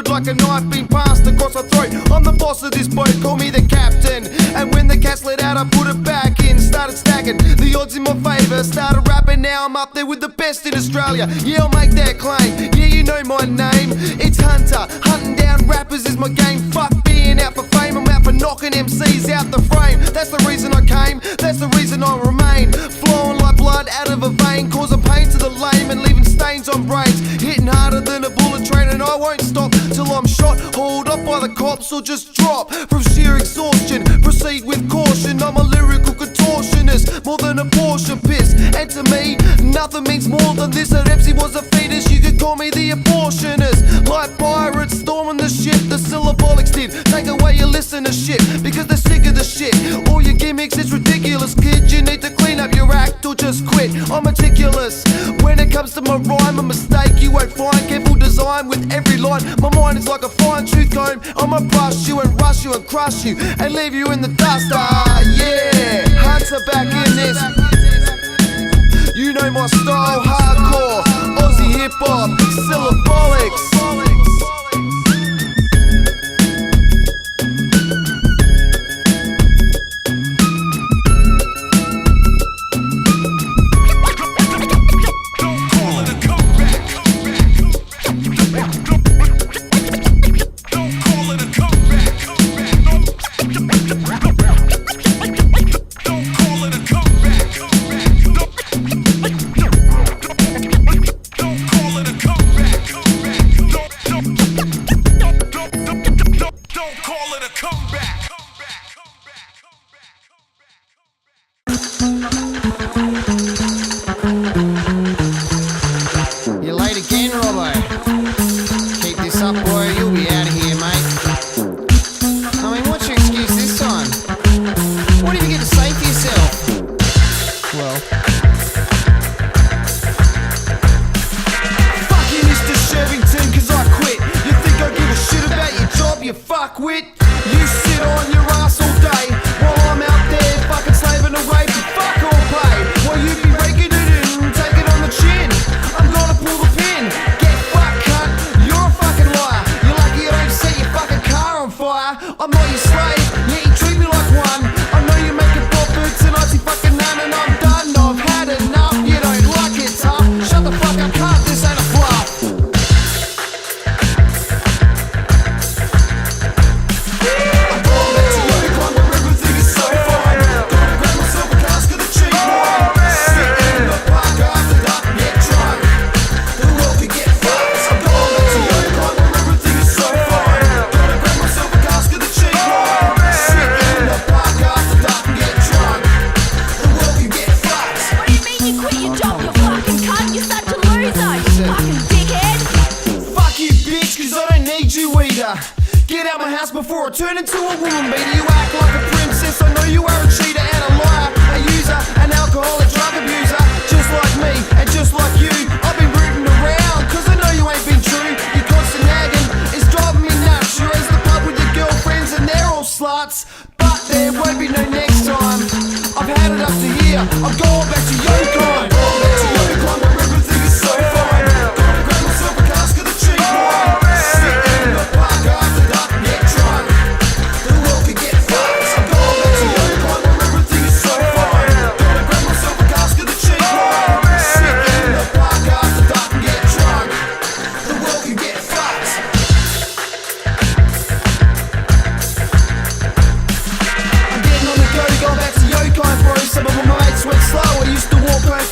awkward like a knife being passed across my throat. I'm the boss of this boat, call me the captain. And when the cat's let out, I put it back in. Started stacking the odds in my favour. Started rapping, now I'm up there with the best in Australia. Yeah, I'll make that claim. Yeah, you know my name. It's Hunter. Hunting down rappers is my game. Fuck being out for fame. I'm out for knocking MCs out the frame. That's the reason I came. That's the reason I remain. Flowing like blood out of a vein, causing pain to the lame and leaving stains on brains. Hitting harder than a bullet train, and I won't stop till I'm shot, hauled up by the cops, or just drop from sheer exhaustion. Proceed with caution. I'm a lyrical contortionist, more than a portion piss. And to me, nothing means more than this. That MC was a fetus, you could call me the abortionist. Like pirates storming the ship, the syllabolics did take away your listener shit, because they're sick of the shit. All your gimmicks, it's ridiculous, kid. You need to clean up your act or just quit. I'm meticulous when it comes to my rhyme. A mistake you won't find. Careful design with every line. My mind is like a fine tooth comb. I'ma brush you and rush you and crush you and leave you in the dust. Ah, yeah, Hunts are back in this. You know my style, hardcore, Aussie hip hop, syllabolics. You're late again, Robbo. Keep this up, boy, you'll be out of here, mate. I mean, what's your excuse this time? What did you get to say for yourself? Well, fuck you, Mr. Shevington, cause I quit. You think I give a shit about your job, you fuckwit? You sit on your ass all day while I'm out there fucking slaving away for fuck all pay. While you be raking it in and take it on the chin, I'm gonna pull the pin. Get fucked, cunt, you're a fucking liar. You're lucky I don't set your fucking car on fire. I'm not your slave, yet you treat me like one. I know you're making profits and I see fucking none, and I'm done. I've had enough, you don't like it tough. Shut the fuck up, cunt, this ain't a bluff. Get out my house before I turn into a woman beater. You act like a princess, I know you are a cheater and a liar, a user, an alcoholic, drug abuser. Just like me and just like you, I've been rooting around, cause I know you ain't been true. Your constant nagging is driving me nuts. You raise the pub with your girlfriends and they're all sluts, but there won't be no next time. I've had it up to here, I'm going back to Yokine. Where everything is so fine. Gonna grab myself a cask of the cheap wine. Sit in the park after dark and get drunk. The world could get fucked. I'm going back to Yokine where everything is so fine. Gonna grab myself a cask of the cheap wine. Sit in the park after dark and get drunk. The world could get fucked. I'm getting on the go, going back to Yokine, bro. Some of my mates went slow. I used to walk home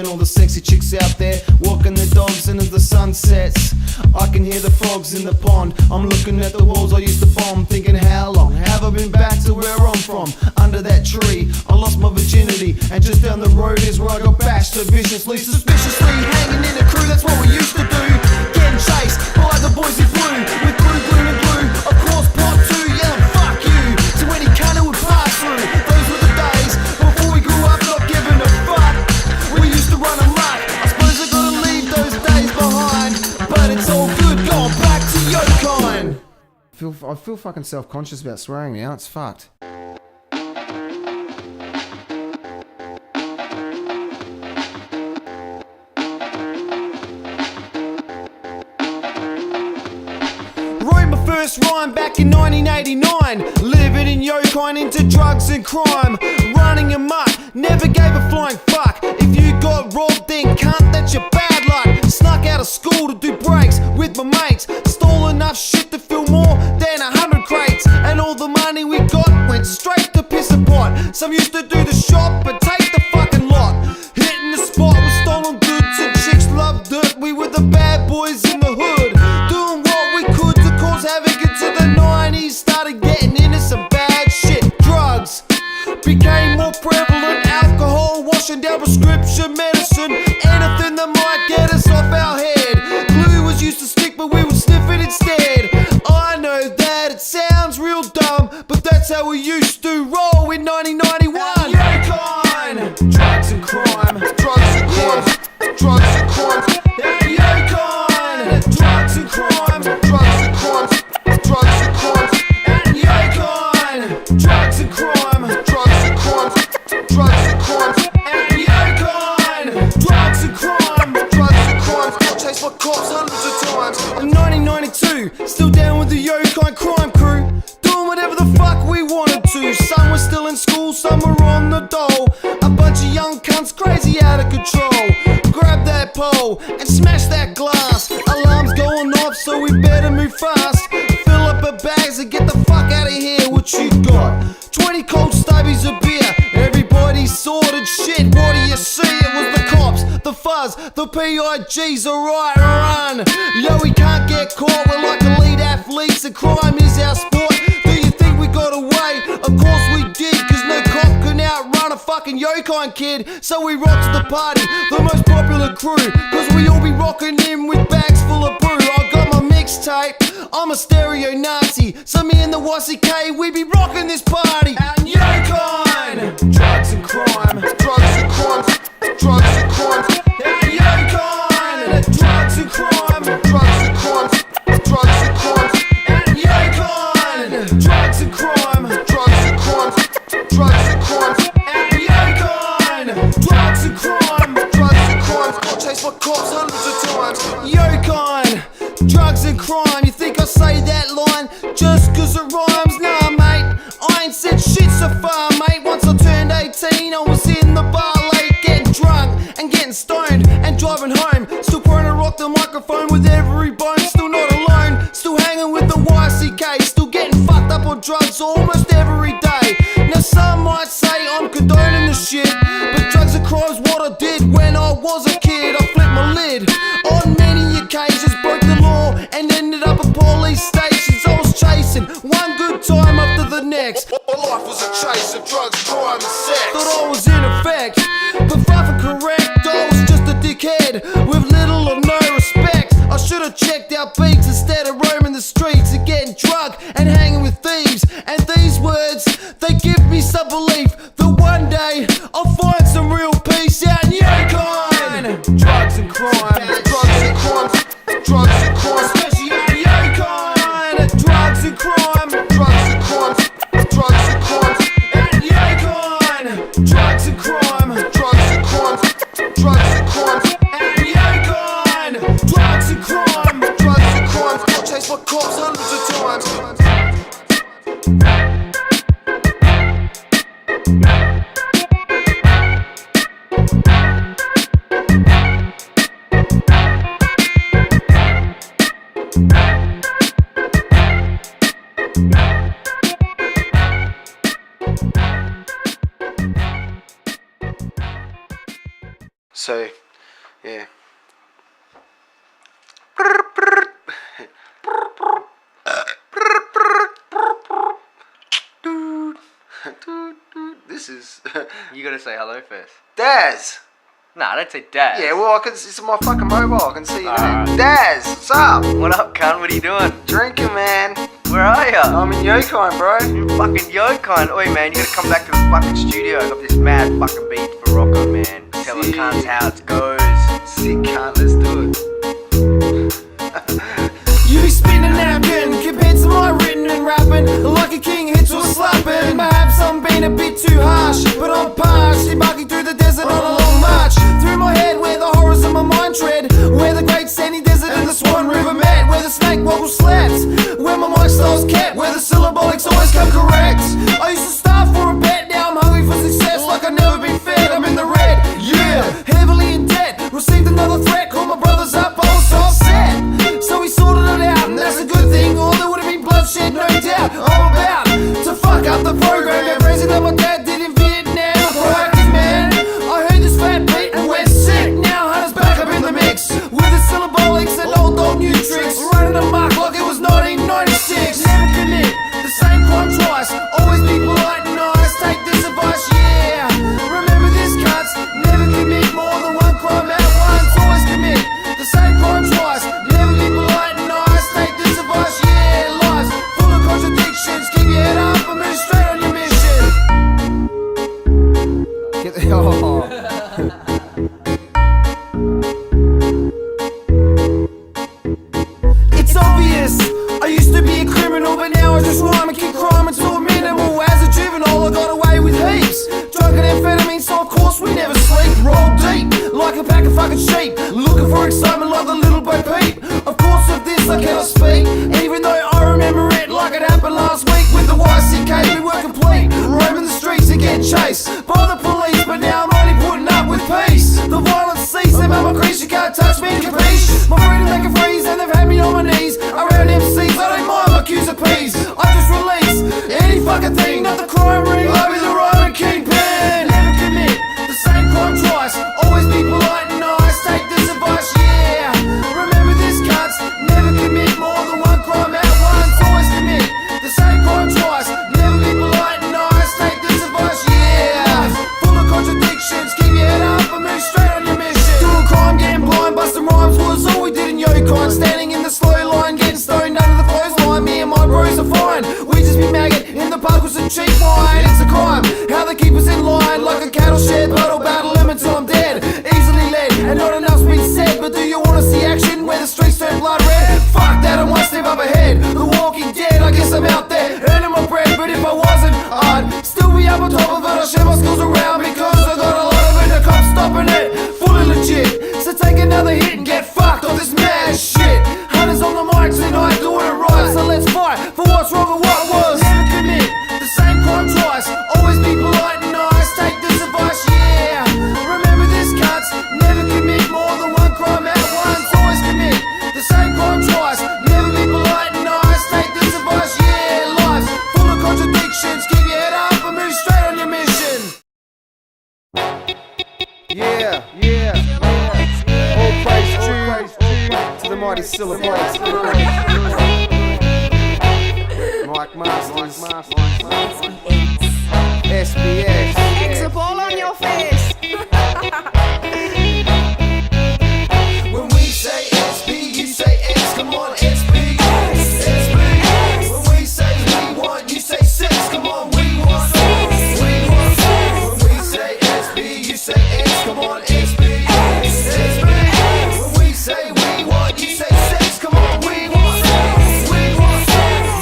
and all the sexy chicks out there walking their dogs, and as the sun sets I can hear the frogs in the pond. I'm looking at the walls I used to bomb, thinking how long have I been back to where I'm from? Under that tree I lost my virginity, and just down the road is where I got bashed so viciously. Suspiciously hanging in a crew, that's what we used to do. Getting chased by the boys in blue, with blue, green and blue. Of course part two, yelling fuck you to any cunt who would pass through. Those were the days before we grew up not giving a fuck. We used to run amok. I suppose I gotta leave those days behind, but it's all good going back to Yokine. I feel fucking self-conscious about swearing now, it's fucked. Wrote my first rhyme back in 1989. Living in Yokine, into drugs and crime, running amok, never gave a flying fuck. If you got robbed then cunt, that's your bad luck. Snuck out of school to do breaks with my mates, stole enough shit to fill more than 100 crates, and all the money we got went straight to piss a pot. Some used to do the shop but take the fucking lot. Hitting the spot with stolen goods and chicks loved it. We were the bad boys in the hood, doing what we could to cause havoc into the 90s. Started getting into some bad shit. Drugs became more prevalent, alcohol washing down prescription medicine, anything that might get us off our head. Glue was used to stick but we would sniff it instead. I know that it sounds real dumb, but that's how we used to roll in 1991. Yokine! Drugs and crime, drugs and crime, drugs and crime. Yokine! Drugs and crime, drugs and crime, drugs and crime. Yokine! Drugs and crime, drugs and crime, drugs and crime. Yokine! Drugs and crime, drugs and crime. Got chased by cops hundreds of times. In 1992, still down with the Yokine crime crew, doing whatever the fuck we wanted to. Some were still in school, some were on the dole. A bunch of young cunts crazy out of control. Grab that pole and smash that glass. Alarms going off, so we better move fast. Fill up our bags and get the fuck out of here. What you got? 20 cold stubbies of beer. Everybody sorted shit. What do you see? It was the cops, the fuzz, the PIGs. Alright, run. Yo, we can't get caught. We're like elite athletes and crime is our sport. Do you think we got away? Of course we did, cause no cop can outrun a fucking Yokine kid. So we rocked the party, the most popular crew, cause we all be rocking in with bags full of brew. I got my mixtape, I'm a stereo Nazi, so me and the YCK, we be rocking this party. And Yokine! Drugs and crime, drugs and crime, drugs and crime. And Yokine! Drugs and crime, drugs and crime, drugs and crime. And Yokine! Drugs and crime, drugs and crime, drugs and crime. And Yokine! Drugs and crime, drugs and crime. Got chased by cops hundreds of times. Yokine! Drugs and crime. You think I say that line just cause it rhymes? Nah mate, I ain't said shit so far mate. Once I turned 18 I was in the bar late, getting drunk and getting stoned and driving home. Still trying to rock the microphone with every bone. Still not alone, still hanging with the YCK. Still getting fucked up on drugs almost every day. Now some might say I'm condoning the shit, but drugs and crime's what I did when I was a kid. I flipped my lid on many occasions, broke the law and ended up at police stations. I was chasing one good time after the next. My life was a chase of drugs, crime and sex. Thought I was in effect, but far from correct. I was just a dickhead with little or no respect. I should've checked out beats instead of roaming the streets and getting drunk and hanging with thieves. And these words, they give me some belief that one day I'll find some real peace out in Yokine. Drugs and crime, drugs and crime, drugs and crime. Especially out in Yokine. Drugs and crime, drugs and crime, drugs and crime. Out in Yokine. Drugs and crime, drugs and crime, drugs and crime. Out in Yokine. Drugs and crime, drugs and crime. Got chased by cops hundreds of times. Yeah. This is... You gotta say hello first. Daz! Nah, don't say Daz. Yeah, well, it's my fucking mobile. I can see your name. Alright. Daz, what's up? What up, cunt? What are you doing? Drinking, man. Where are ya? I'm in Yokine, bro. You're fucking Yokine. Oi, man, you gotta come back to the fucking studio. I got this mad fucking beat for Rocco, man. Tell the cunts how it goes. Sick cunt, let's do it. You be spinning a napkin compared to my written and rapping. Like a king hits or slapping. Perhaps I'm being a bit too harsh, but I'm parched. Embarking through the desert on a long march. Through my head where the horrors of my mind tread. Where the great sandy desert and the Swan River met. Where the snake wobble slaps. Where my mic style's kept. Where the syllabolics always come correct. I used to starve for a bet. Now I'm hungry for success like I've never been fed. I'm in the red, yeah, heavily in debt. Received another threat. Called my brothers up, I was all set. So we sorted it out, and that's a good thing. Or there would have been bloodshed, no doubt. I'm about to fuck up the program. That crazy that my dad did in Vietnam. Proactive, man. I heard this fat beat and we're sick. Now Hunter's back up in the mix with the syllabolics and old new tricks. Running amok like it was 1996. Never commit the same crime twice. Always be polite and nice. Take this advice, yeah. Remember this, cunts. Never commit more than one crime at once. Always commit the same crime twice. Never be polite and nice. Take this advice, yeah. Lies full of contradictions. Keep your head up and move straight on your mission. Get the It's obvious. I used to be a criminal, but now I just rhyme and kick crime until a minimal. As a juvenile, I got away with heaps. Drunk and amphetamine, so of course we never sleep. Roll deep like a pack of fucking sheep. Looking for excitement like the little Bo Peep. Of course of this I cannot speak, even though I remember it like it happened last week. With the YCK we were complete. Roaming the streets and getting chased by the police, but now I'm only putting up with peace. The violence cease, and my crease, you can't touch me, capiche? My freedom they can freeze, and they've had me on my knees. Around MCs, I don't mind my Q's and P's. I just release any fucking thing, not the crime ring. I'll be the rhyming kingpin. Never commit the same crime twice. Always be polite and nice. Take this advice, yeah. Remember this, cunts. Never commit more than one crime at once. Always commit the same crime twice. Never be polite and nice. Take this advice, yeah. Full of contradictions. Keep your head up and move straight on your mission. Doing crime, getting blind, busting rhymes was all we did in Yokine. Standing in the slow line, getting stoned under the clothesline. Me and my bros are fine. We just be maggot in the park with some cheap wine. It's a crime how they keep us in line like a cattle shed. But I'll battle them until I'm dead. Easily led and not enough's been said. But do you wanna see action where the streets turn blood red? Fuck that, I'm one step up ahead. The Walking Dead, I guess I'm out there earning my bread. But if I wasn't, I'd still be up on top of it. I share my skills around because I got a lot of it. The cops stopping it, fully legit. So take another hit and get fucked on this mad shit. Hunters on the mic tonight doing it right. So let's fight for what's wrong and what was. Never commit the same crime twice. Always be polite and nice. Take this advice, yeah. Remember this, cunts. Never commit more than one crime at once. Always commit the same crime twice. Never be polite and nice. Take this advice, yeah. Lies full of contradictions. Keep your head up and move straight on your mission. Yeah, yeah, yeah. All praise due to the mighty syllables. Mike Masters, SBS. X a ball on your face. When we say SB, you say X. Come on, SB. SB. When we say we want, you say sex. Come on, we want. We want. When we say SB, you say X. Come on, SB. SB. When we say we want, you say sex. Come on, we want. We want.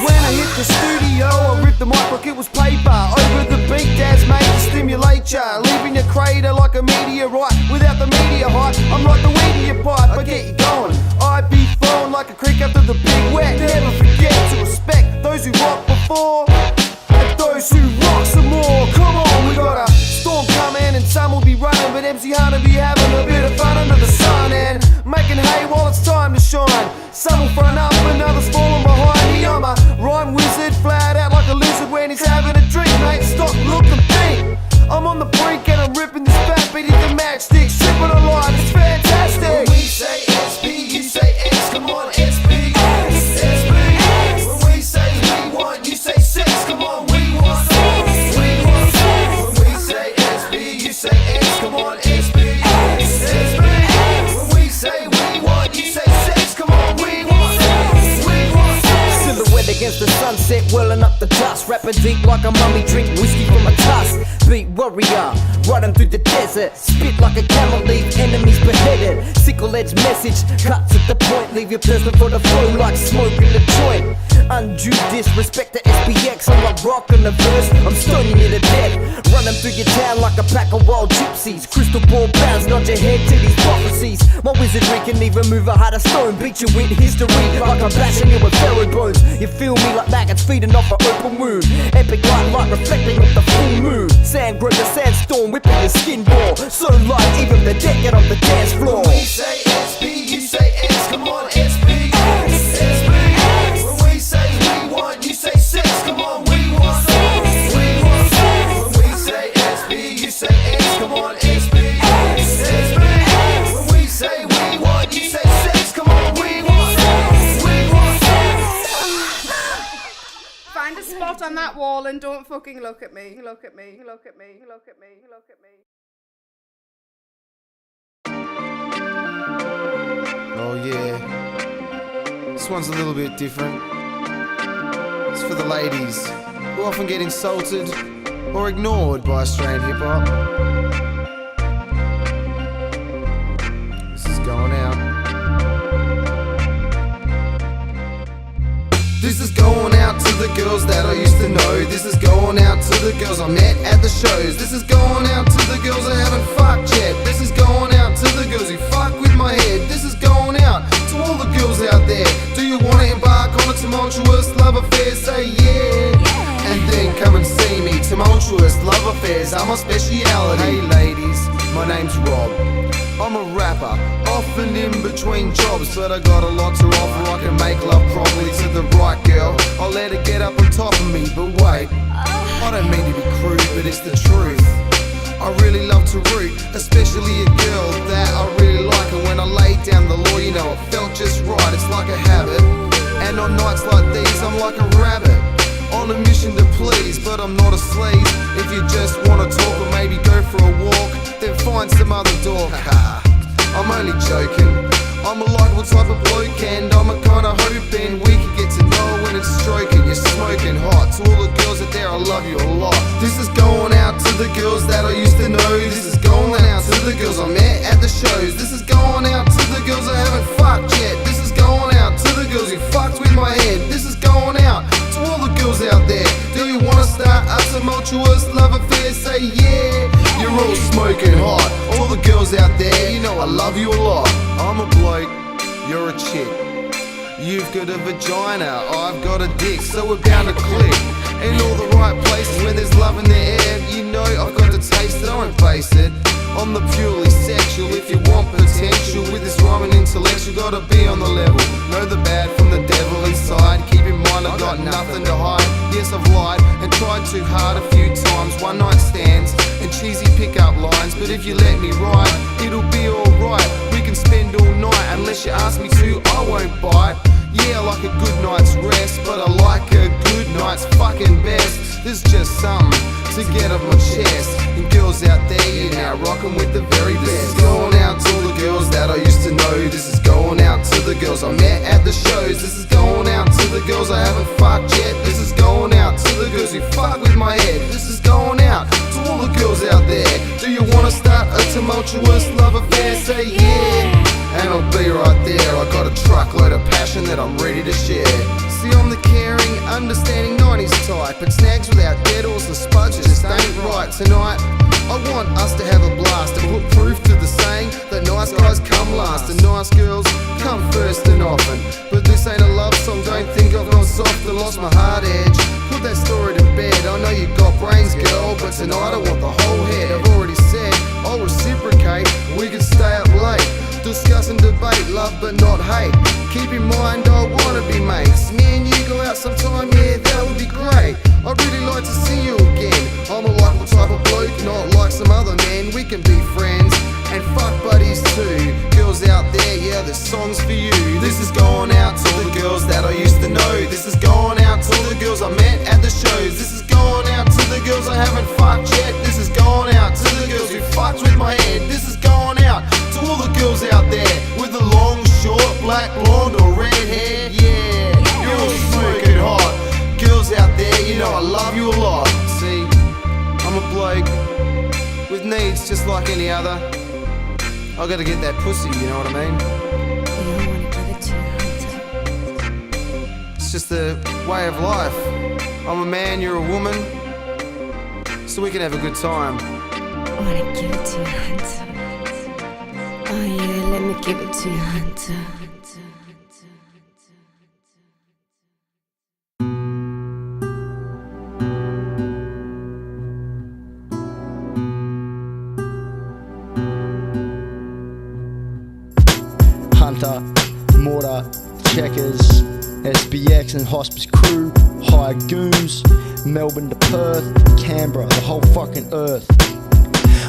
When I hit the studio, I ripped the mic like it was paper. Over the beat, Daz made to stimulate ya. Leaving your crater like a meteorite. Without the meteor hype, I'm like the weed in your pipe. I get you going. I'd be flowing like a creek after the big wet. Never forget to respect those who rock before and those who rock some more. Come on, we got a storm coming and some will be running, but MC Hunter be having a bit of fun under the sun and making hay while it's time to shine. Some will front up and others falling behind me. I'm a rhyme wizard, flat out like a lizard when he's having a drink. Mate, stop, look and think. I'm on the brink and I'm ripping this fat beat at the matchstick, tripping on live, it's fantastic. Diamond deep like a mummy, drink whiskey from a tusk. Beat warrior, riding through the desert. Spit like a camel, leave enemies beheaded. Sickle edge message, cuts at the point. Leave you thirsting for the flow like smoke in the joint. Undue disrespect to SPX, I'm like rock in the verse, I'm stoning you to death. Running through your town like a pack of wild gypsies. Crystal ball bounds, nod your head to these prophecies. My wizardry can even move a heart of stone. Beat you with history like I'm bashing you with pharaoh bones. You feel me like maggots feeding off an open wound. Epic light reflecting off the full moon. Sand grows a sandstorm, whipping your skin raw. So light, even the dead get on the dance floor. When we say SB, you say S, come on SB. SB. When we say we want, you say sex, come on we want. We want. When we say SB, you say S, come on SB. SB. When we say we want, you say sex, come on we want. We want. Find a spot on that wall and don't fucking look at me. Look at me. Look at me. Look at me. Look at me. Oh yeah, this one's a little bit different. It's for the ladies who often get insulted or ignored by Australian hip-hop. This is going out. This is going out to the girls that I used to know. This is going out to the girls I met at the shows. This is going out to the girls I haven't fucked yet. This is going out to the girls who fuck with my head. This is going out to all the girls out there. Do you want to embark on a tumultuous love affair? Say yeah, and then come and see me. Tumultuous love affairs are my speciality. Hey ladies, my name's Rob. I'm a rapper, often in between jobs, but I got a lot to offer. I can make love properly to the right girl. I'll let her get up on top of me, but wait, I don't mean to be crude, but it's the truth. I really love to root, especially a girl that I really like. And when I lay down the law, you know, it felt just right. It's like a habit, and on nights like these, I'm like a rabbit on a mission to please, but I'm not a sleaze. If you just wanna talk or maybe go for a walk, then find some other dog. I'm only joking. I'm a likable type of bloke, and I'm a kinda hoping we could get to know when it's stroking. You're smoking hot. To all the girls out there, I love you a lot. This is going out to the girls that I used to know. This is going out to the girls I met at the shows. This is going out to the girls I haven't fucked yet. This is going out to the girls who fucked with my head. This is going out to all the girls out there. Do you wanna start a tumultuous love affair? Say yeah. You're all smoking hot. All the girls out there, you know I love you a lot. I'm a bloke, you're a chick. You've got a vagina, I've got a dick, so we're bound to click. In all the right places when there's love in the air, you know I've got to taste it, I won't base it on the purely sexual. If you want potential with this rhyming intellectual, gotta be on the level. Know the bad from the devil inside. Keep in mind I've got nothing to hide. Yes, I've lied and tried too hard a few times. One night stands and cheesy pickup lines, but if you let me write, it'll be alright. We can spend all night, unless you ask me to, I won't bite. Yeah, I like a good night's rest, but I like a good night's fucking best. There's just something to get off my chest. And girls out there, you're now rocking with the very best. This is going out to all the girls that I used to know. This is going out to the girls I met at the shows. This is going out to the girls I haven't fucked yet. This is going out to the girls who fuck with my head. This is going out to all the girls out there. Do you wanna start a tumultuous love affair? Say yeah, and I'll be right there. I got a truckload of passion that I'm ready to share. See, I'm the caring, understanding 90s type, but snags without deadals and spuds just ain't right. Tonight, I want us to have a blast and put proof to the saying that nice guys come last and nice girls come first and often. But this ain't a love song, don't think I've gone soft and lost my hard edge. Put that story to bed, I know you got brains, girl, but tonight I want the whole head. I've already said I'll reciprocate, we can stay up late, discuss and debate love but not hate. Keep in mind I wanna be mates. Me and you go out sometime, yeah, that would be great. I'd really like to see you again. I'm a likable type of bloke, not like some other men. We can be friends and fuck buddies too. Girls out there, yeah, there's songs for you. This is going out to the girls that I used to know. This is going out to the girls I met at the shows. This is going out to the girls I haven't fucked yet. This is going out to the girls who fucked with my head. This is going out to all the girls out there with the long, short, black, blonde or red hair. Yeah, you're all smoking hot. Girls out there, you know I love you you a lot. See, I'm a bloke with needs just like any other. I gotta get that pussy, you know what I mean? It's just the way of life. I'm a man, you're a woman, so we can have a good time. I wanna give it to you, Hunter. Oh yeah, let me give it to you, Hunter. Hunter, Mortar, Checkers, SBX and Hospice crew, hire goons, Melbourne to Perth, Canberra, the whole fucking earth.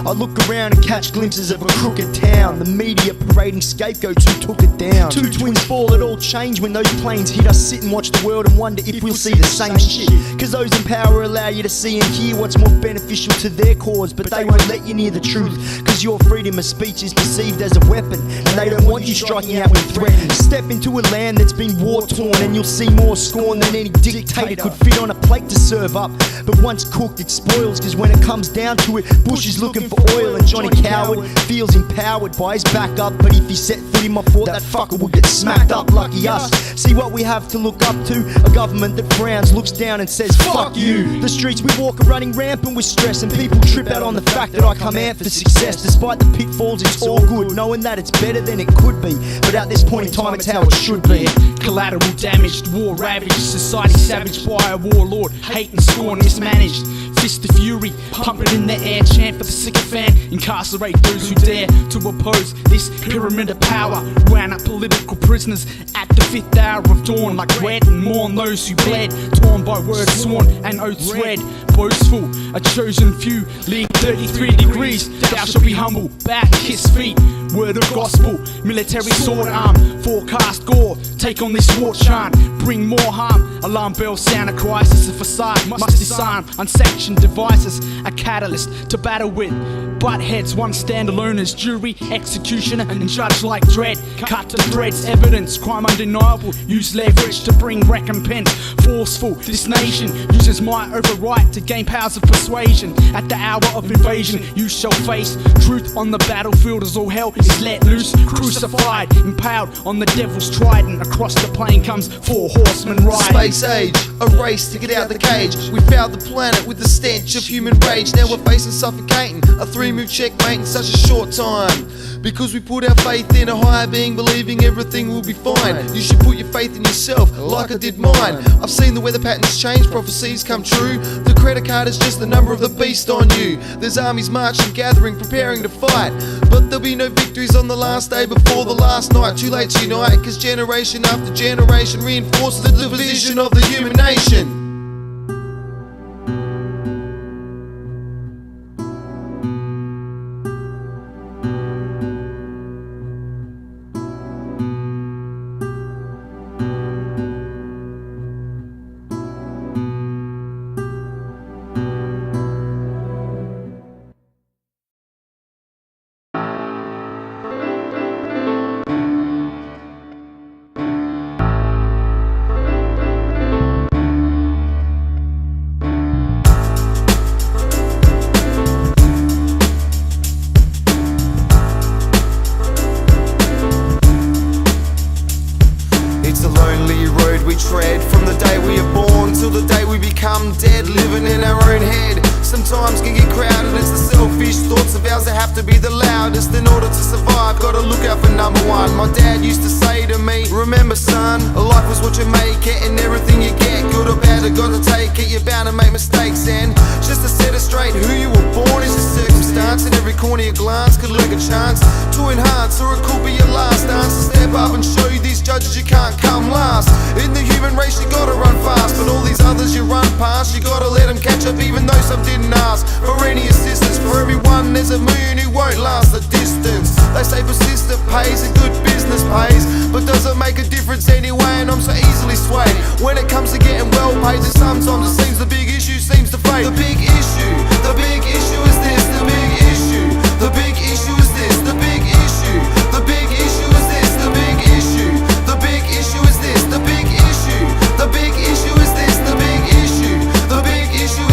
I look around and catch glimpses of a crooked town, the media parading scapegoats who took it down. Two twins fall, it all changed when those planes hit us. Sit and watch the world and wonder if we'll see the same shit. Cause those in power allow you to see and hear what's more beneficial to their cause, but they won't let you near the truth. Cause your freedom of speech is perceived as a weapon, and they don't want you striking out when threatened. Step into a land that's been war-torn and you'll see more scorn than any dictator could fit on a plate to serve up. But once cooked it spoils, cause when it comes down to it, Bush is looking for oil and Johnny Coward feels empowered by his backup. But if he set foot in my fort, that fucker will get smacked up. Lucky us. See what we have to look up to? A government that frowns, looks down and says fuck you. The streets we walk are running rampant with stress, and people trip out on the fact that I come out for success. Despite the pitfalls, it's all good, knowing that it's better than it could be. But at this point in time, it's how it should be. Collateral damaged, war ravaged, society savaged by a warlord, hate and scorn mismanaged. Fist of fury, pump it in the air, chant for the sycophant, incarcerate those who dare to oppose this pyramid of power. Round up political prisoners at the 5th hour of dawn, like red, and mourn those who bled, torn by words sworn and oaths read. Boastful, a chosen few, lead 33 degrees. Thou shalt be humble, back, kiss feet. Word of gospel, military sword arm, forecast gore. Take on this war chant, bring more harm. Alarm bells sound a crisis, a facade must disarm. Unsanctioned devices, a catalyst to battle with. Butt heads, one standalone as jury, executioner, and judge like dread. Cut to threads, evidence, crime undeniable. Use leverage to bring recompense. Forceful, this nation uses might over right to gain powers of persuasion. At the hour of invasion, you shall face truth on the battlefield as all hell is let loose. Crucified, impaled on the devil's trident. Across the plain comes 4 horsemen riding. Space age, a race to get out the cage. We fouled the planet with the stench of human rage. Now we're facing suffocating, a 3-move checkmate in such a short time. Because we put our faith in a higher being, believing everything will be fine. You should put your faith in yourself, like I did mine. I've seen the weather patterns change, prophecies come true. The credit card is just the number of the beast on you. There's armies marching, gathering, preparing to fight. But there'll be no victories on the last day before the last night. Too late to unite, cause generation after generation reinforces the division of the human nation. From the day we are born till the day we become dead, living in our own head. Sometimes can get crowded, it's the selfish thoughts of ours that have to be the loudest. In order to survive, gotta look out for number one. My dad used to say to me, remember son, life is what you make it, and everything you get, good or bad, you gotta take it. You're bound to make mistakes, and just to set it straight, who you were born is a circumstance. In every corner you glance could lurk a chance to enhance, or it could be your last dance. To step up and show you these judges you can't come last. In the human race you gotta run fast, but all these others you run past, you gotta let them catch up even though some didn't ask for any assistance. For everyone there's a million who won't last the distance. They say persistent pays and good business pays, but does it make a difference anyway? And I'm so easily swayed when it comes to getting well paid, that sometimes it seems the big issue seems to fade. The big issue is this. The big issue, the big issue is this. The big issue, the big issue is this. The big issue, the big issue is this. The big issue, the big issue is this. The big issue, the big issue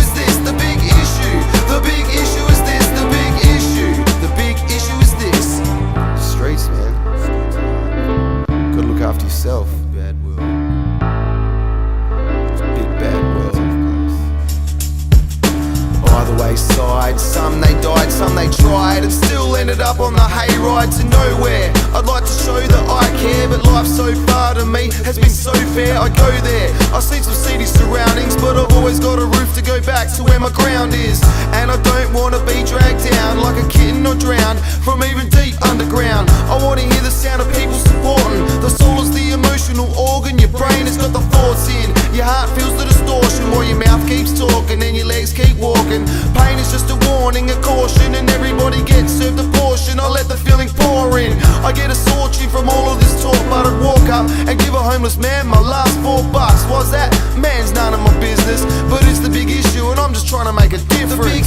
ride to nowhere. I'd like to show that I care, but life so far to me has been so fair. I go there, I've seen some seedy surroundings, but I've always got a roof to go back to where my ground is. And I don't want to be dragged down like a kitten or drowned from even deep underground. I want to hear the sound of people supporting. The soul is the emotional organ, your brain has got the thoughts in. Your heart feels the distortion while your mouth keeps talking and your legs keep walking. Pain is just a warning, a caution, and everybody gets served a portion. I let the feeling pour in. I get a sore chin from all of this talk, but I'd walk up and give a homeless man my last $4. Why's that? Man's none of my business, but it's the big issue and I'm just trying to make a difference.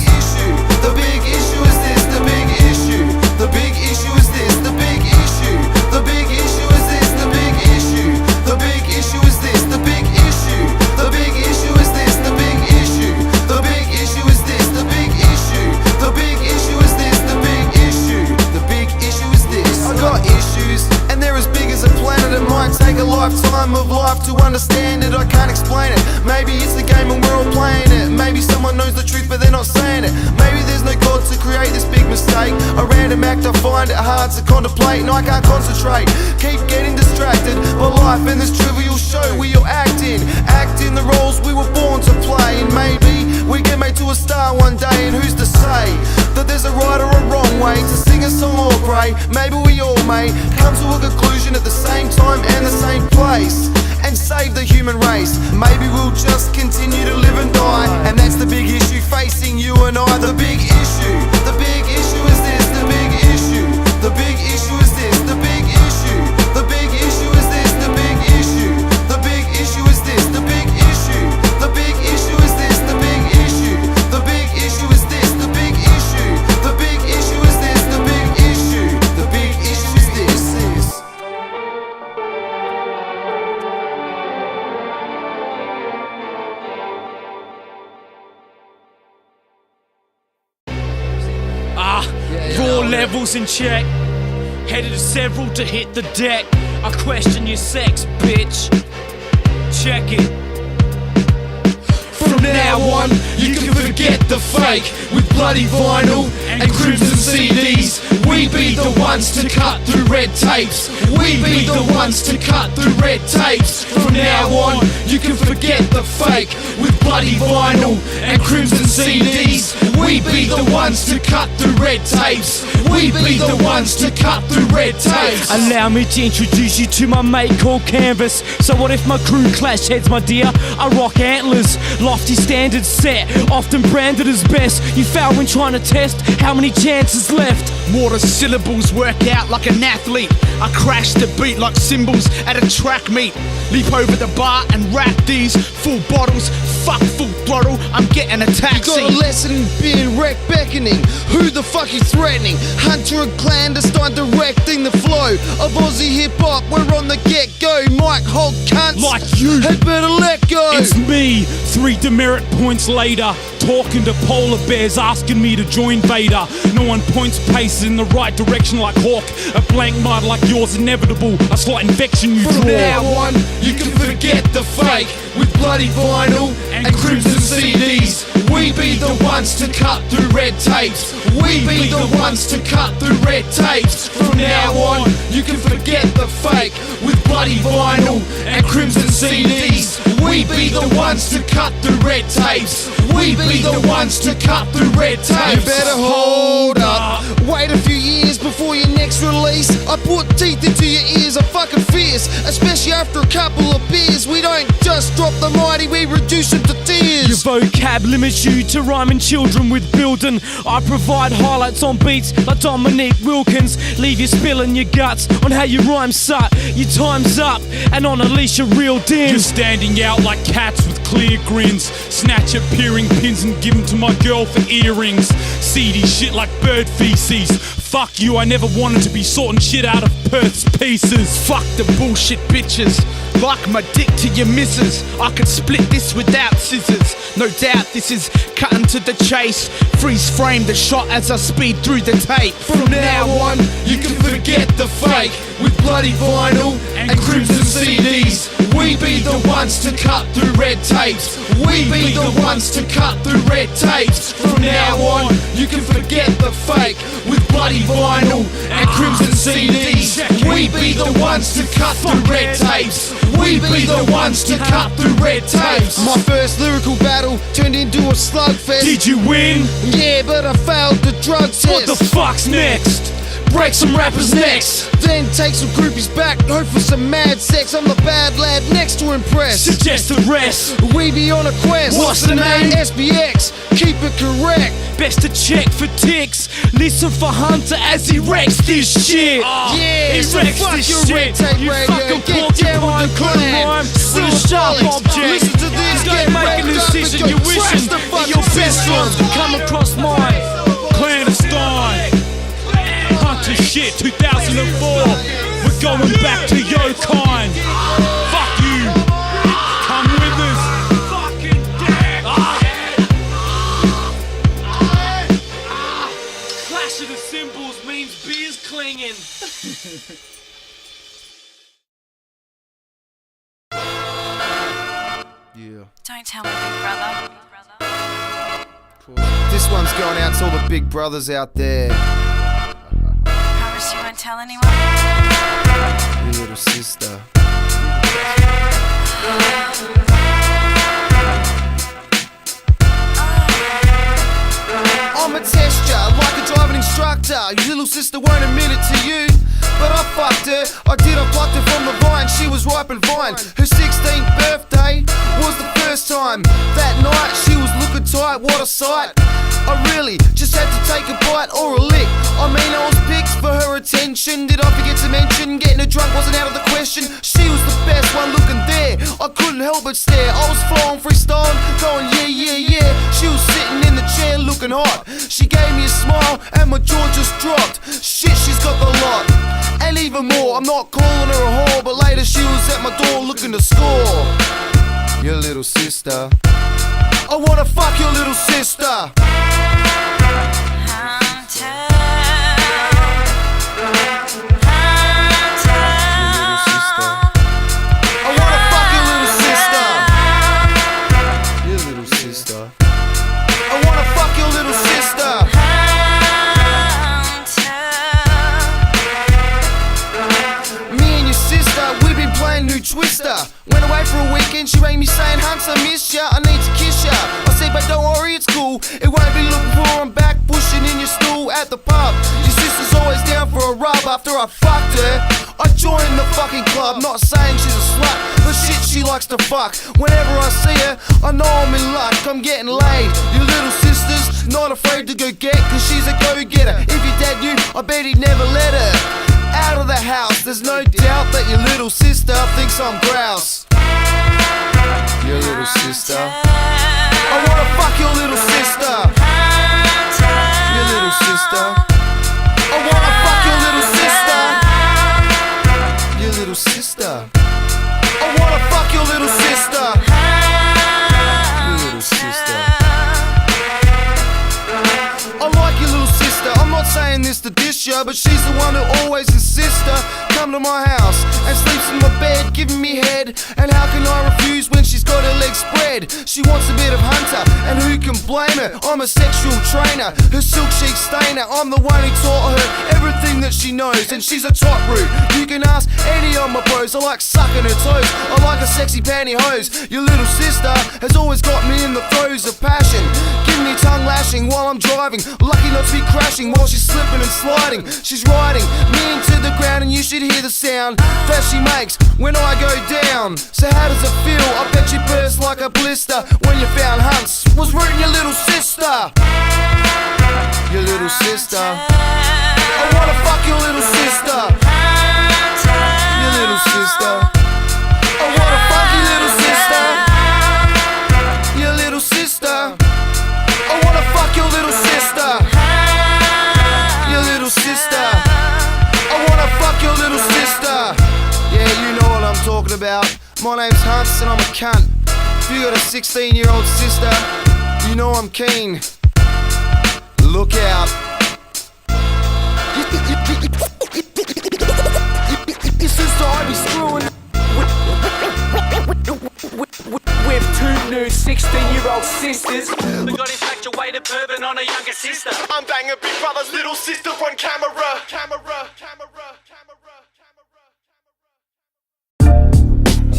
The big issue is this, the big issue. The big issue is this, the big issue. The big issue is this, the big issue. The big issue is this, the big issue. The big issue is this, the big issue. The big issue is this, the big issue. The big issue is this, the big issue. The big issue is this. I got issues, and they're as big as a planet. It might take a lifetime of life to understand it. I can't explain it. Maybe it's the game and we're all playing it. Maybe someone knows the truth but they're not saying it. Maybe there's no God to create this big mistake. A random act, I find it hard to contemplate, and I can't concentrate. Keep getting distracted by life and this trivial show we all act in the roles we were born to play. And maybe we get made to a star one day, and who's to say that there's a right or a wrong way to sing a song or pray? Maybe we all may come to a conclusion at the same time and the same place and save the human race. Maybe we'll just continue to live and die, and that's the big issue facing you and I. The big issue, the big issue is this, the big issue. The big issue is this, the big issue. The big issue is this, the big issue. The big issue is this, the big issue. The big issue is this, the big issue. The big issue is this, the big issue. The big issue is this, the big issue. The big issue is this. Raw levels in check. Headed to several to hit the deck. I question your sex, bitch. Check it. From now on, you can forget the fake. With bloody vinyl and crimson CDs, we be the ones to cut through red tapes. We be the ones to cut through red tapes. From now on, you can forget the fake. With bloody vinyl and crimson CDs, we be the ones to cut through red tapes. We be the ones to cut through red tapes. Allow me to introduce you to my mate called Canvas. So what if my crew clash heads, my dear? I rock antlers, lofty standards set, often branded as best. You foul when trying to test how many chances left. Mortar syllables work out like an athlete. I crash the beat like cymbals at a track meet. Leap over the bar and rack these full bottles. Fuck full throttle, I'm getting a taxi. You got a lesson in being wreck beckoning. Who the fuck you threatening? Hunter and Clandestien directing the flow of Aussie hip-hop. We're on the get-go. Mike Holt cunts Like you. had better let go. It's me, 3 demerit points later, talking to polar bears, asking me to join Vader. No one points paces in the right direction like Hawk. A blank mud like yours inevitable, a slight infection you draw. From now on, you can forget the fake. With bloody vinyl and crimson CDs, we be the ones to cut through red tapes. We be the ones to cut through red tapes. From now on, you can forget the fake. With bloody vinyl and crimson CDs, we be the ones to cut through red tapes. We be the ones to cut through red tapes. You better hold up. Wait a few years before your next release. I put teeth into your ears, I'm fucking fierce. Especially after a couple of beers. We don't just drop the mighty, we reduce them to tears. Your vocab limits you to rhyming children with building. I provide highlights on beats like Dominique Wilkins. Leave you spilling your guts on how your rhymes suck. Your time's up, and on a leash of real dins. You're standing out like cats with clear grins. Snatch at peering pins and give them to my girl for earrings. Seedy shit like bird feces. Fuck you, I never wanted to be sorting shit out of Perth's pieces. Fuck the bullshit bitches. Like my dick to your missus. I could split this without scissors. No doubt this is cutting to the chase. Freeze frame the shot as I speed through the tape. From now on, you can forget the fake. With bloody vinyl and crimson CDs, We be the ones to cut through red tapes. We be the ones to cut through red tapes. From now on, you can forget the fake with bloody vinyl and crimson CDs. We be the ones to cut through red tapes. We be the ones to cut through red tapes. My first lyrical battle turned into a slugfest. Did you win? Yeah, but I failed the drug test. What the fuck's next? Break some rappers' necks. Then take some groupies back, hope for some mad sex. I'm the bad lad next to impress. Suggest the rest. We be on a quest. What's the name? SBX, keep it correct. Best to check for ticks. Listen for Hunter as he wrecks this shit. Yeah, he so wrecks fuck this your shit. red tape You radio. fucking Get down porcupine with the couldn't clan. rhyme Still with a sharp Alex. object. Listen to this, Don't get make a wrapped up decision. and You're go trash wishing the that fucking your best system. ones could come across mine. Clandestien. Hunter shit 2004. We're going back to Yokine. Fuck you. Come with us. Fucking dead. Clash of the cymbals means beers clinging. Yeah. Don't tell me, big brother. This one's going out to all the big brothers out there. Promise you won't tell anyone? Your little sister. I'm a tester, like a driving instructor. Your little sister won't admit it to you, but I fucked her. I plucked her from the vine, she was ripe and fine. Her 16th birthday was the first time. That night she was looking tight, what a sight. I really just had to take a bite or a lick. I mean, I was picked for her attention. Did I forget to mention getting her drunk wasn't out of the question? She was the best one looking there. I couldn't help but stare. I was flowing freestyling, going yeah, yeah, yeah. She was sitting in the chair looking hot. She gave me a smile and my jaw just dropped. Shit, she's got the lot. And even more, I'm not calling her a whore, but later she was at my door looking to score. Your little sister. I wanna fuck your little sister. Twister. Went away for a weekend, she rang me saying, Huntz, I miss ya, I need to kiss ya. I said, but don't worry, it's cool. It won't be looking for, I'm back pushing in your stool at the pub. Your sister's always down for a rub after I fucked her. I joined the fucking club, not saying she's a slut, but shit, she likes to fuck. Whenever I see her, I know I'm in luck, I'm getting laid. Your little sister's not afraid to go get, cause she's a go-getter. If your dad knew, I bet he'd never let her out of the house. There's no doubt that your little sister thinks I'm grouse. Your little sister. I wanna fuck your little sister. Your little sister. I wanna fuck your little sister. Your little sister. I wanna fuck your little sister. Your little sister. I like your little sister. I'm not saying this to diss ya, but she's the one who always insists to come to my house and sleeps in my bed, giving me head. And how can I refuse when she's got her legs spread? She wants a bit of Hunter, and who can blame her? I'm a sexual trainer, her silk sheet stainer. I'm the one who taught her everything that she knows, and she's a top root. You can ask any of my bros. I like sucking her toes, I like a sexy pantyhose. Your little sister has always got me in the throes of passion, giving me tongue lashing while I'm driving. Lucky not to be crashing while she's slipping and sliding. She's riding me into the ground, and you should hear the sound that she makes when I go down. So how does it feel? I bet you burst like a blister when you found Huntz was rooting your little sister. Your little sister. I wanna fuck your little sister. Your little sister. I wanna fuck your little sister. Your little sister. I wanna fuck your little sister. Your little sister. I wanna fuck your little sister. Yeah, you know what I'm talking about. My name's Huntz and I'm a cunt. If you got a 16-year-old sister, you know I'm keen. Look out. Your sister, I be screwing. nude 16-year-old sisters. We got infatuated bourbon on a younger sister. I'm banging Big Brother's little sister on camera.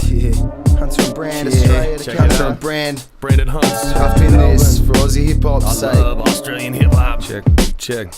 Yeah, Hunter and Brand, Australia, the Hunter and Brand. Brandon Huntz. Up in this for Aussie hip hop. I love Australian hip hop. Check.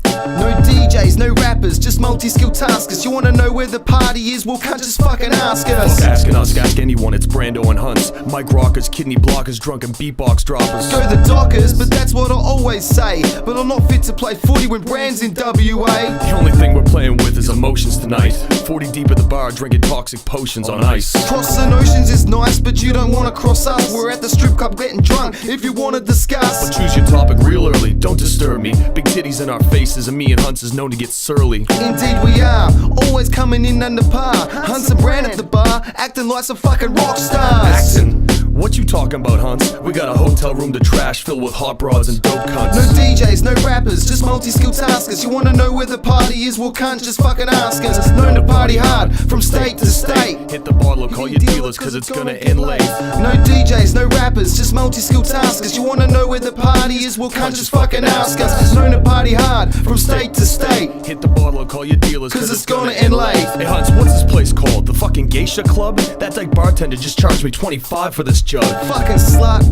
No DJs, no rappers, just multi-skilled taskers. You wanna know where the party is? Well, can't just fucking ask us. Fuck asking us, ask anyone. It's Brando and Huntz. Mic rockers, kidney blockers, drunken beatbox droppers. Go the Dockers, but that's what I always say. But I'm not fit to play footy when Brand's in WA. The only thing we're playing with is emotions tonight. 40 deep at the bar, drinking toxic potions on ice. Crossing oceans is nice, but you don't wanna cross us. We're at the strip club getting drunk if you wanna discuss. But choose your topic real early, don't disturb me. Big titties in our faces, and me and Huntz is known to get surly. Indeed we are, always coming in under par. Huntz and Brand at the bar, acting like some fucking rock stars. Acting? What you talking about, Huntz? We got a hotel room to trash filled with hot broads and dope cunts. No DJs, no rappers, just multi-skilled taskers. You wanna know where the party is? Well, can't just fucking ask us. Known to party hard, from state to state. Hit the bottle, call your dealers, cause it's gonna end late. No DJs, no rappers, just multi-skilled taskers. You wanna know where the party is? Well, can't just fucking ask us. Known to party hard, from state to state. Hit the bottle, call your dealers, cause it's gonna end late. Hey Huntz, what's this place called? The fucking Geisha Club? That like bartender just charged me 25 for this jug. Fucking slut.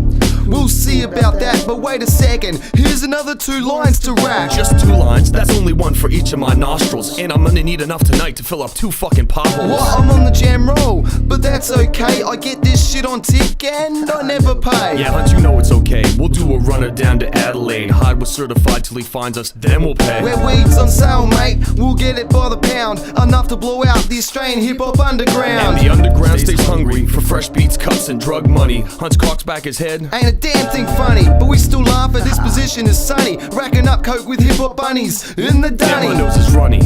We'll see about that, but wait a second. Here's another 2 lines to rap. Just 2 lines? That's only one for each of my nostrils. And I'm gonna need enough tonight to fill up 2 fucking potholes. What? I'm on the jam roll, but that's okay. I get this shit on tick and I never pay. Yeah, Huntz, you know it's okay. We'll do a runner down to Adelaide. Hide was certified till he finds us, then we'll pay. Where weed's on sale, mate, we'll get it by the pound. Enough to blow out the Australian hip-hop underground. And the underground stays hungry for fresh beats, cuts, and drug money. Huntz cocks back his head. Ain't a damn thing funny, but we still laugh at this position is sunny. Racking up coke with hip-hop bunnies in the dunny. Yeah, my nose is runny,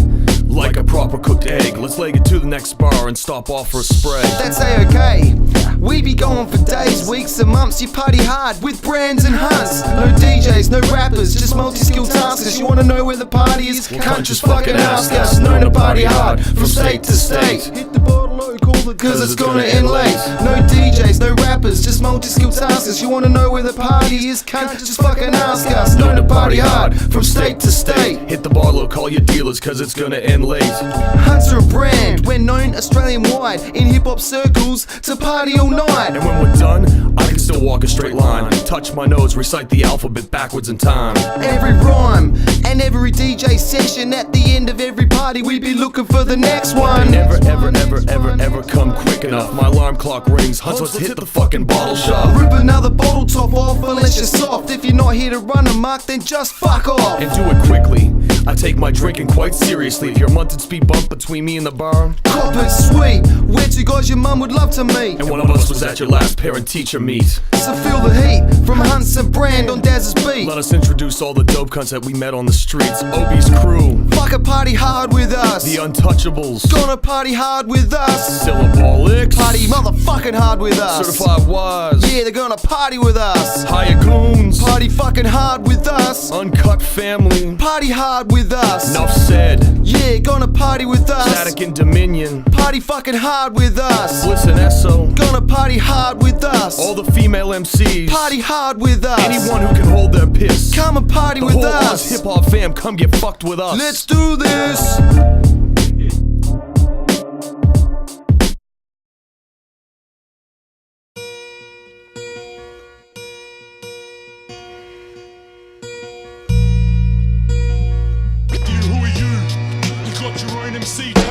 like a proper cooked egg. Let's leg it to the next bar and stop off for a spray. That's A-okay. We be going for days, weeks and months. You party hard with Brands and Huntz. No DJs, no rappers, just multi-skilled taskers. You wanna know where the party is? Can't just fucking ask us. Known to party hard, from state to state. Hit the bottle, call the cause it's gonna end late. No DJs, no rappers, just multi-skilled taskers. You wanna know where the party is? Can't just fucking ask us. Known to party hard, from state to state. Hit the bottle, call your dealers, cause it's gonna end late. Hunter and Brand, we're known Australian-wide in hip-hop circles to party all night. And when we're done, I can still walk a straight line. Touch my nose, recite the alphabet backwards in time. Every rhyme and every DJ session, at the end of every party we be looking for the next one. They never, ever come quick enough. My alarm clock rings, Huntz, let's hit the fucking bottle shop. Rip another bottle top off unless you're soft. If you're not here to run amok, then just fuck off. And do it quickly. I take my drinking quite seriously. Hear a munted speed bump between me and the bar. Cop it sweet, we're 2 guys your mum would love to meet. And one of us was at your last parent-teacher meet. So feel the heat from Huntz and Brand on Daz's beat. Let us introduce all the dope cunts that we met on the streets. Obie's crew. Fuck a party hard with us. The Untouchables. Gonna party hard with us. Syllabolics. Party motherfucking hard with us. Certified Wise. Yeah, they're gonna party with us. Higher Goons. Party fucking hard with us. Uncut Family. Party hard with us. Enough said. Yeah, gonna party with us. Static and Dominion. Party fucking hard with us. Bliss and Esso. Gonna party hard with us. All the female MCs. Party hard with us. Anyone who can hold their piss. Come and party with us. Hip hop fam, come get fucked with us. Let's do this.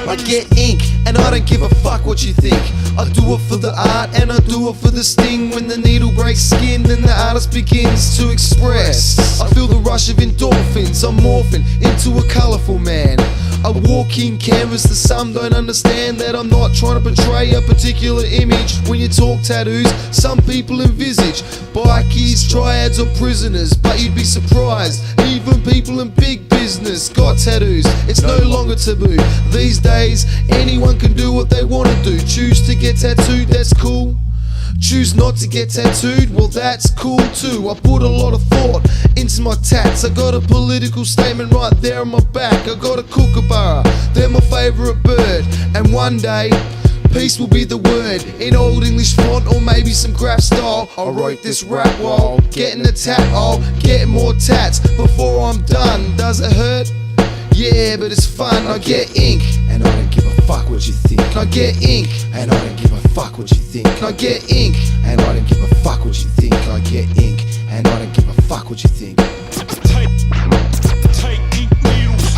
I get ink and I don't give a fuck what you think. I do it for the art and I do it for the sting. When the needle breaks skin, then the artist begins to express. I feel the rush of endorphins, I'm morphing into a colourful man. I walk in canvas that some don't understand, that I'm not trying to portray a particular image. When you talk tattoos, some people envisage bikies, triads or prisoners, but you'd be surprised, even people in big business got tattoos. It's no longer taboo. These days, anyone can do what they want to do. Choose to get tattooed, that's cool. Choose not to get tattooed, well that's cool too. I put a lot of thought into my tats. I got a political statement right there on my back. I got a kookaburra, they're my favourite bird. And one day, Peace will be the word in old English font or maybe some graph style. I wrote this rap while getting a tat. I'll get more tats before I'm done. Does it hurt? Yeah, but it's fun. I get ink and I don't give a fuck what you think. I get ink and I don't give a fuck what you think. I get ink and I don't give a fuck what you think. I get ink and I don't give a fuck what you think. Take ink needles.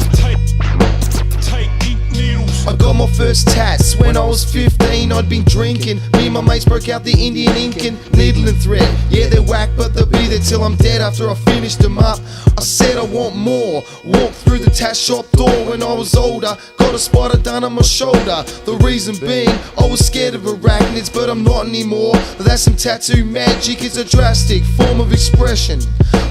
Take ink needles. I got my first tats when I was 15. I'd been drinking. Me and my mates broke out the Indian ink and needle and thread. Yeah, they're whack, but they'll be there till I'm dead. After I finished them up, I said I want more. Walked through the tat shop door when I was older. Got a spider done on my shoulder. The reason being, I was scared of arachnids, but I'm not anymore. That's some tattoo magic. It's a drastic form of expression.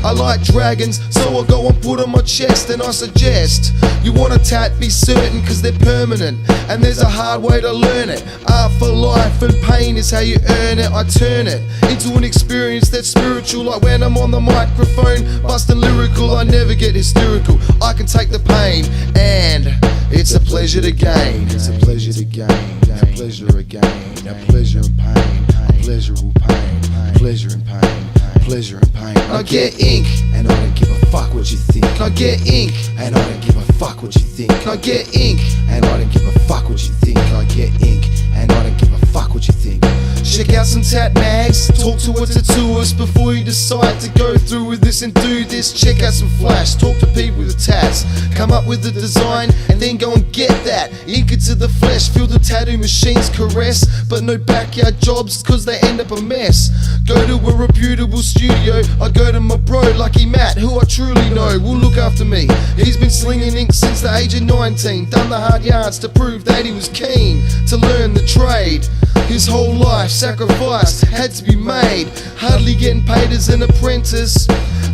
I like dragons, so I go and put on my chest. And I suggest you want a tat, be certain, cause they're permanent. And there's a hard way to learn it. Art for life and pain is how you earn it. I turn it into an experience that's spiritual. Like when I'm on the microphone, busting lyrical, I never get hysterical. I can take the pain, and it's a pleasure to gain. It's a pleasure to gain. A pleasure again. A pleasure and pain. A pleasurable pain. Pleasure and pain. Pleasure and pain. I get ink and I don't give a fuck what you think. I get ink and I don't give a fuck what you think. I get ink and I don't give a fuck what you think. I get ink and I don't give a fuck what you think. Check out some tat mags, talk to a tattooist before you decide to go through with this and do this. Check out some flash, talk to people with tats, come up with the design and then go and get that. Ink it to the flesh, feel the tattoo machines caress, but no backyard jobs cause they end up a mess. Go to a reputable studio, I go to my bro Lucky Matt, who I truly know will look after me. He's been slinging ink since the age of 19, done the hard yards to prove that he was keen to learn the trade. His whole life sacrifice had to be made, hardly getting paid as an apprentice.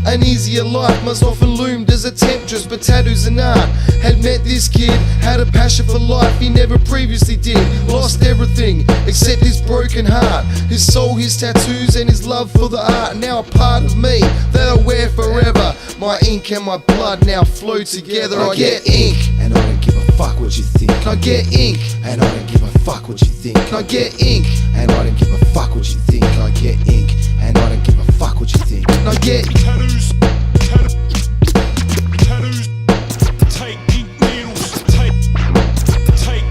An easier life must often loomed as a temptress, but tattoos and art had met this kid, had a passion for life he never previously did. Lost everything except his broken heart, his soul, his tattoos and his love for the art. Now a part of me that I wear forever. My ink and my blood now flow together. I get ink and I don't give a fuck what you think. I get ink and I don't give a fuck what you think. I get ink and I don't give a fuck what you think. I get ink and I don't give a fuck what you think. I get tattoos. Tattoos. Take ink needles. Take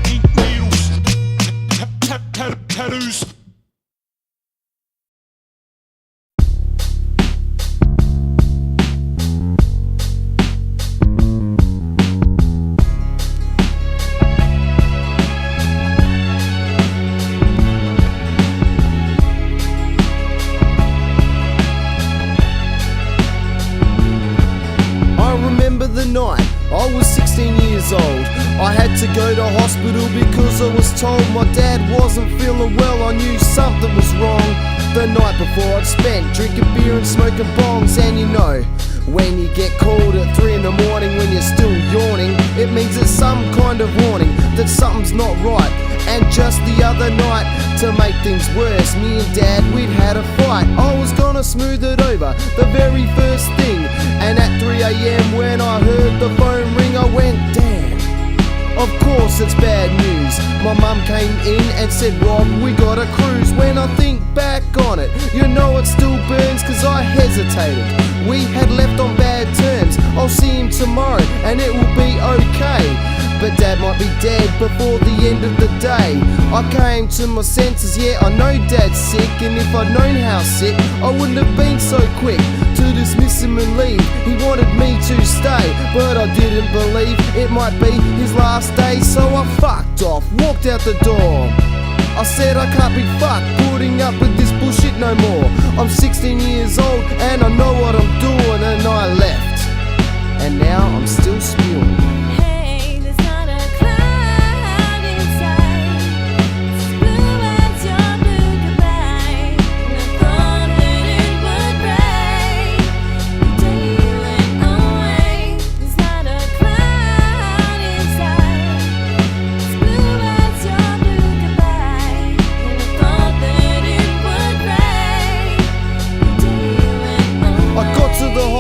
ink needles. Tattoos. The night I was 16 years old, I had to go to hospital because I was told my dad wasn't feeling well. I knew something was wrong. The night before I'd spent drinking beer and smoking bongs. And you know, when you get called at 3 in the morning when you're still yawning, it means it's some kind of warning that something's not right. And just the other night, to make things worse, me and Dad, we'd had a fight. I was gonna smooth it over, the very first thing. And at 3 AM when I heard the phone ring, I went, damn, of course it's bad news. My mum came in and said, Rob, we got a cruise. When I think back on it, you know it still burns cause I hesitated. We had left on bad terms. I'll see him tomorrow and it will be okay. But Dad might be dead before the end of the day. I came to my senses, yeah, I know Dad's sick. And if I'd known how sick, I wouldn't have been so quick to dismiss him and leave. He wanted me to stay, but I didn't believe it might be his last day. So I fucked off, walked out the door. I said I can't be fucked putting up with this bullshit no more. I'm 16 years old and I know what I'm doing. And I left, and now I'm still spewing.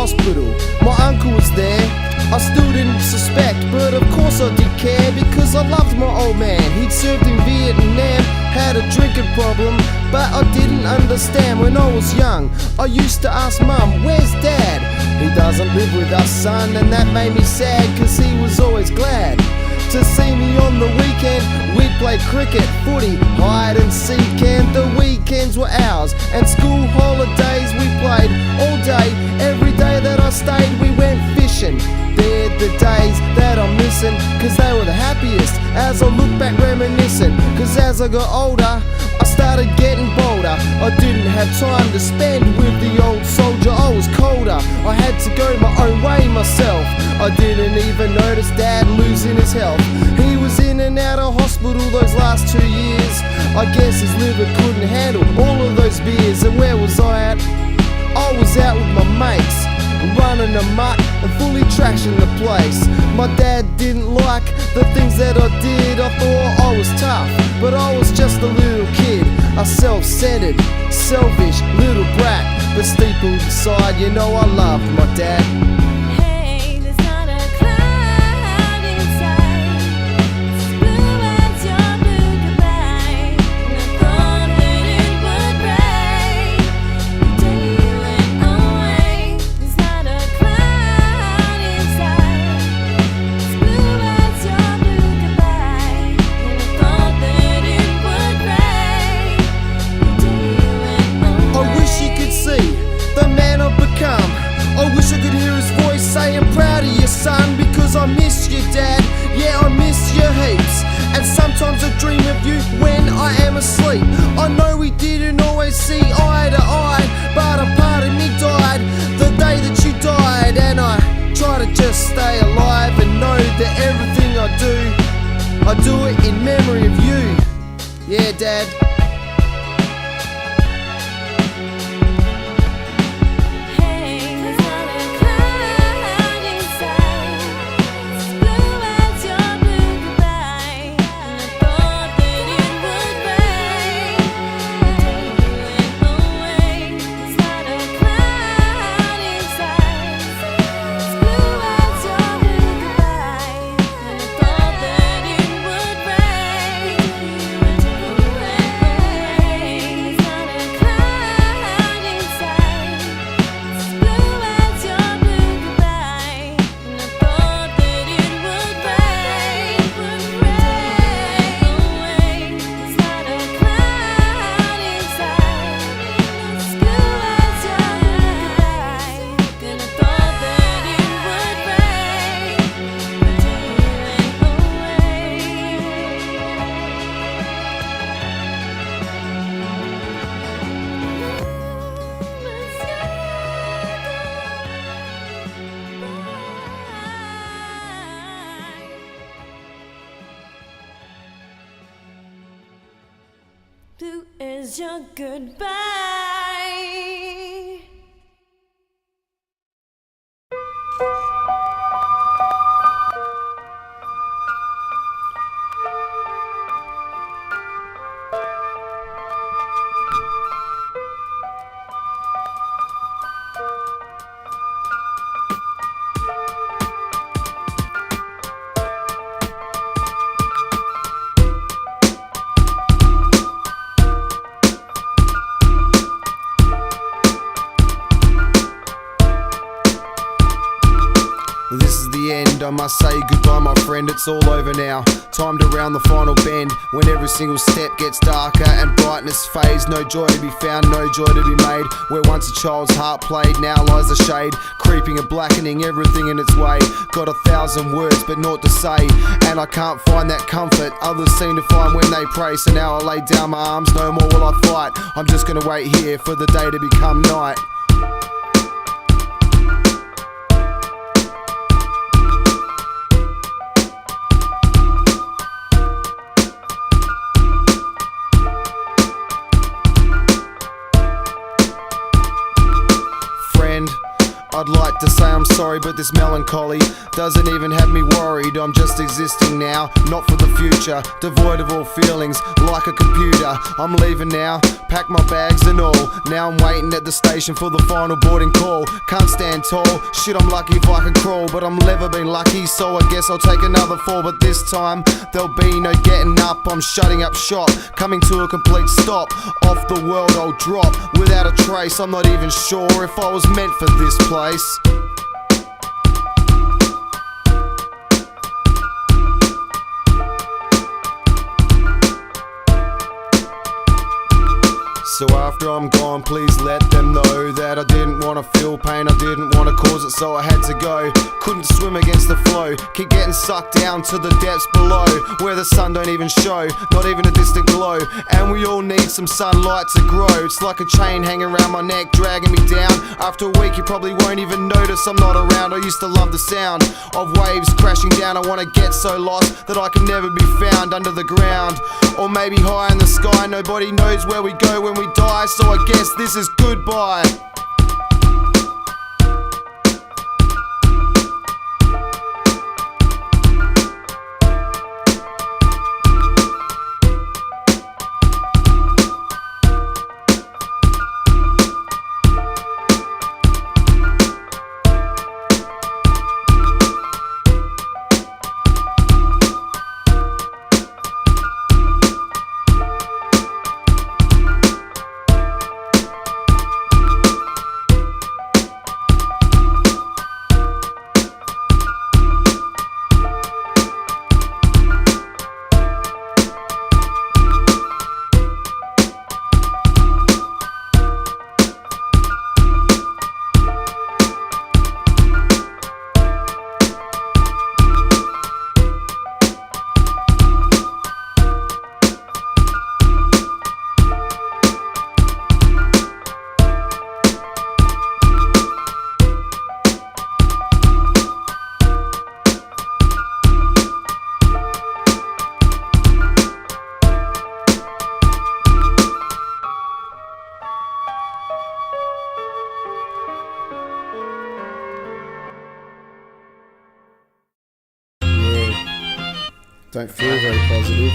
Hospital. My uncle was there. I still didn't suspect, but of course I did care because I loved my old man. He'd served in Vietnam had a drinking problem, but I didn't understand when I was young. I used to ask Mum, where's Dad? He doesn't live with us, son, and that made me sad, cause he was always glad to see me on the weekend. We'd play cricket, footy, hide and seek, and the weekends were ours, and school holidays we played all day. Every day that I stayed we went fishing. They're the days that I'm missing, cause they were the happiest. As I look back reminiscing, cause as I got older I started getting bolder. I didn't have time to spend with the old soldier, I was colder. I had to go my own way myself. I didn't even notice Dad losing his health. He was in and out of hospital those last 2 years. I guess his liver couldn't handle all of those beers. And where was I at? I was out with my mates, running amok and fully trashing the place. My dad didn't like the things that I did. I thought I was tough, but I was just a little kid, a self-centered, selfish little brat. But deep inside, you know I loved my dad. I wish I could hear his voice say, I'm proud of you, son, because I miss you, Dad. Yeah, I miss you heaps. And sometimes I dream of you when I am asleep. I know we didn't always see eye to eye, but a part of me died the day that you died. And I try to just stay alive and know that everything I do it in memory of you. Yeah, Dad. Blue is your goodbye. This is the end, I must say goodbye my friend, it's all over now. Time to round the final bend, when every single step gets darker and brightness fades. No joy to be found, no joy to be made. Where once a child's heart played, now lies the shade, creeping and blackening everything in its way. Got 1,000 words but naught to say, and I can't find that comfort others seem to find when they pray. So now I lay down my arms, no more will I fight. I'm just gonna wait here for the day to become night. I'd like to say I'm sorry, but this melancholy doesn't even have me worried. I'm just existing now, not for the future, devoid of all feelings, like a computer. I'm leaving now, pack my bags and all. Now I'm waiting at the station for the final boarding call. Can't stand tall, shit I'm lucky if I can crawl, but I'm never been lucky, so I guess I'll take another fall. But this time, there'll be no getting up. I'm shutting up shop, coming to a complete stop. Off the world I'll drop, without a trace. I'm not even sure if I was meant for this place. So after I'm gone, please let them know that I didn't want to feel pain, I didn't want to cause it, so I had to go. Couldn't swim against the flow, keep getting sucked down to the depths below, where the sun don't even show, not even a distant glow. And we all need some sunlight to grow. It's like a chain hanging around my neck, dragging me down. After a week you probably won't even notice I'm not around. I used to love the sound of waves crashing down. I want to get so lost that I can never be found under the ground, or maybe high in the sky. Nobody knows where we go when we die, so I guess this is goodbye. Don't feel very positive.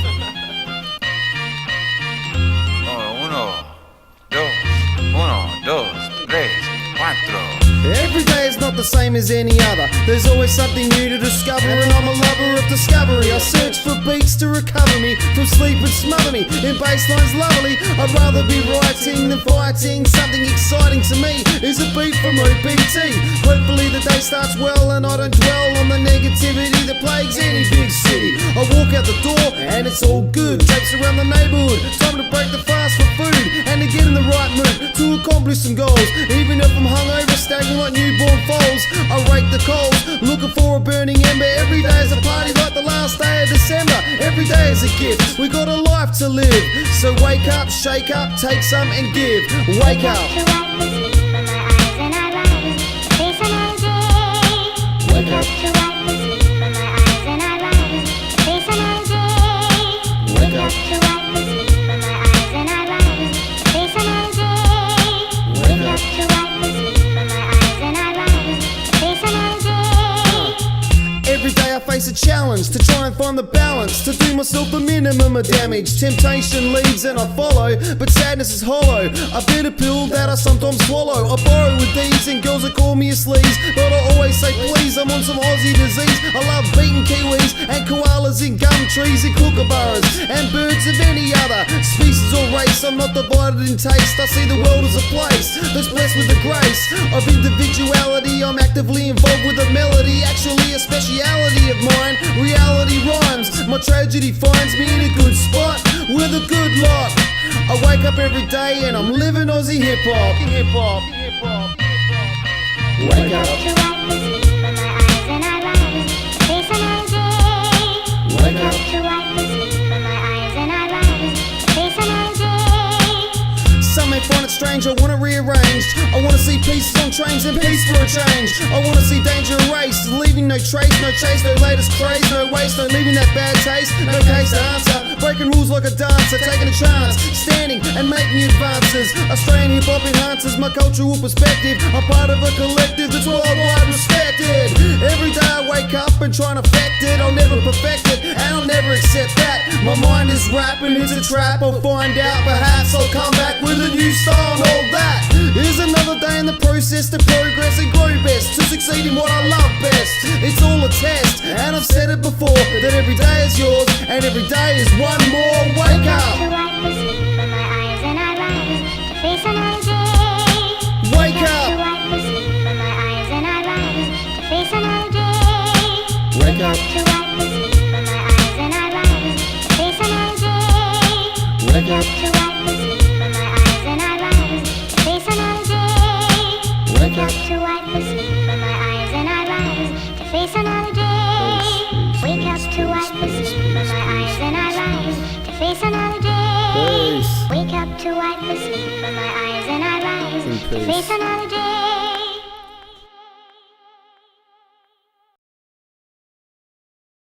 Uno, dos, tres, cuatro. Every day is not the same as any other. There's always something new to discover, and I'm a lover of discovery. I search for beats to recover me from sleep and smother me in basslines lovely. I'd rather be writing than fighting. Something exciting to me is a beat from OPT. Hopefully the day starts well and I don't dwell on the negativity that plagues any big city. I walk out the door and it's all good. Drapes around the neighborhood. Time to break the fast for food and to get in the right mood to accomplish some goals. Even if I'm hungover, stagnant like newborn foals, I rake the coals, looking for a burning ember. Every day is a party like the last day of December. Every day is a gift, we got a life to live. So wake up, shake up, take some and give. Wake up. Wake up. Face a challenge to try and find the balance, to do myself the minimum of damage. Temptation leads and I follow, but sadness is hollow. A bitter pill that I sometimes swallow. I borrow with these and girls that call me a sleaze, but I always say please, I'm on some Aussie disease. I love beating kiwis and koalas in gum trees and kookaburras and birds of any other species or race. I'm not divided in taste, I see the world as a place that's blessed with the grace of individuality. I'm actively involved with a melody, actually a speciality of mine. Reality rhymes, my tragedy finds me in a good spot with a good lot. I wake up every day and I'm living Aussie hip hop. Hip hop. Hip hop. Wake up. Wake up. Some may find it strange, I want it rearranged. I want to see pieces on trains and peace for a change. I want to see danger erased, leaving no trace, no chase, no latest craze, no waste, no leaving that bad taste, no case to answer. Breaking rules like a dancer, taking a chance, standing and making advances. Australian hip hop enhances my cultural perspective. I'm part of a collective that's worldwide respected. Every day I wake up and try and affect it. I'll never perfect it, and I'll never accept that. My mind is rapping, it's a trap. I'll find out, perhaps I'll come back with a new style and all that. Here's another day in the process to progress and grow best, to succeed in what I love best. It's all a test, and I've said it before, that every day is yours, and every day is one more wake up. Wake up. Wake up. Wake up. Wake up. To wipe the sleep from my eyes and I rise to face another day. Wake up to wipe the sleep from my eyes and I rise to face another day. Wake up to wipe the sleep from my eyes and I rise to face another day.